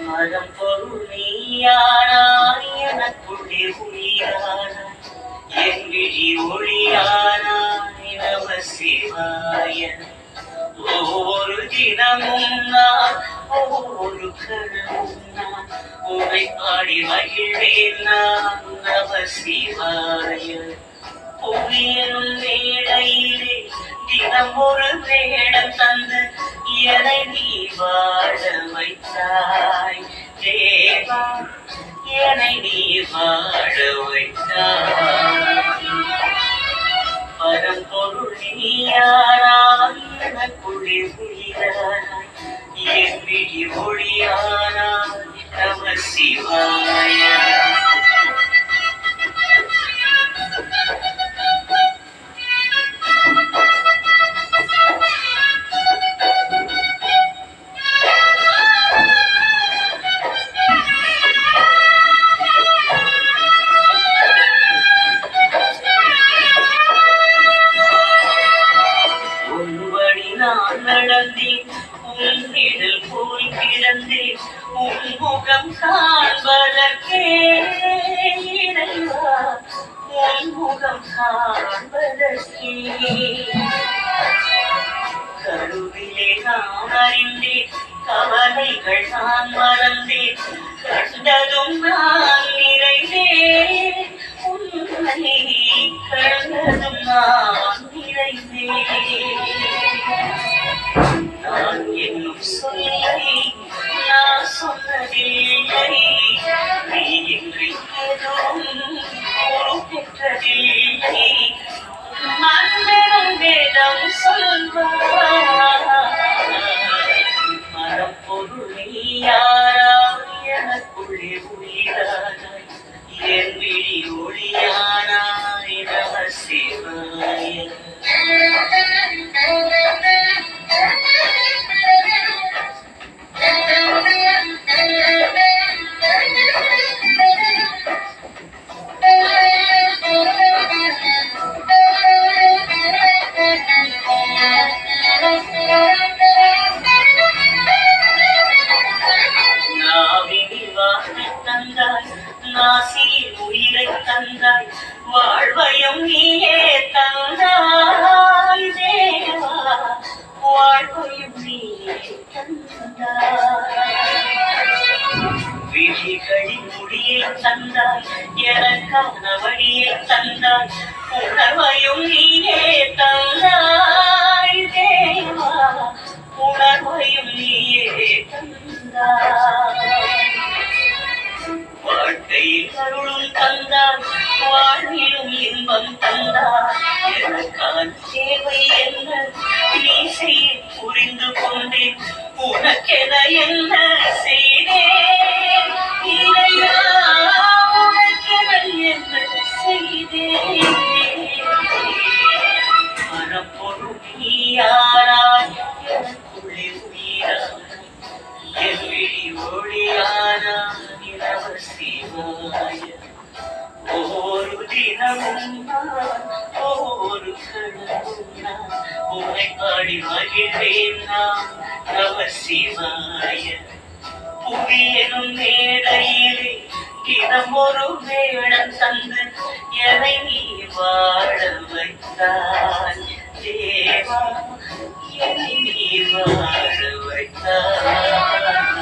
பரம்பொருள் நீயானாய் எனக்குள்ளே உயிரானாய் என் விழி ஒளியானாய் நம சிவாய. ஒவ்வொரு தினமும் நான் ஒவ்வொரு கணமும் நான் உன்னை பாடி மகிழ்வேன் நான் நம சிவாய. புவியனும் வேளையிலே தினம் ஒரு வேடம் தந்து என்னை நீ வாழ வைத்தாய் தேவா, என்னை நீ வாழ வைத்தாய். பரம்பொருள் நீயானாய் எனக்குள்ளே உயிரானாய் என் விழி ஒளியானாய் நம சிவாய. நான் நடந்தேன் உன்னிடல் போய் கிடந்தேன் உன் முகம் காண்பதற்கே இறைவா, உன் முகம் காண்பதற்கே. கருவிலே நான் அறிந்தேன் கவலைகள் நான் மறந்தேன் கண்டதும் நான் நிறைந்தேன் உன்னை கண்டதும் நான் நிறைந்தேன். நான் என்னும் சொல்லை நான் சொன்னதில்லை, நீ இன்றி எதுவும் பொறுப்பேற்றதில்லை. மன்னரும் வேதம் சொல்வார் மரப்பொருள் நீயானாய் எனக்குள்ளே உயிரானாய் என் விழி ஒளியானாய் நம சிவாய. நாவினில் வாக்கு தந்தாய், நாசியில் உயிரை தந்தாய், வாழ்வையும் நீயே தந்தாய் தேவா, வாழ்வையும் நீயே தந்தாய். விழிகளின் முடியை தந்தாய், எனக்கான வழியை தந்தாய், உணர்வையும் நீயே தந்தாய் தேவா, உணர்வையும் நீயே தந்தாய். வாழ்க்கையில் அருளும் தந்தாய், வாழ்விலும் இன்பம் தந்தாய், எனக்கான தேவை என்ன நீ செய்ய புரிந்து கொண்டேன், உனக்கென என்ன செய்தேன் இறைவா, உனக்கென என்ன செய்தேன். மரப்பொருள் நீயானாய் எனக்குள்ளே உயிரானாய் என் விழி ஒளியானாய் நம சிவாய. ஒவ்வொரு தினமும் நான் ஒவ்வொரு கணமும் நான் உன்னை பாடி மகிழ்வேன் நான் நம சிவாய. புவியனும் மேடையிலே தினம் ஒரு வேடம் தந்து என்னை நீ வாழ வைத்தாய் தேவா, என்னை நீ வாழ வைத்தாய்.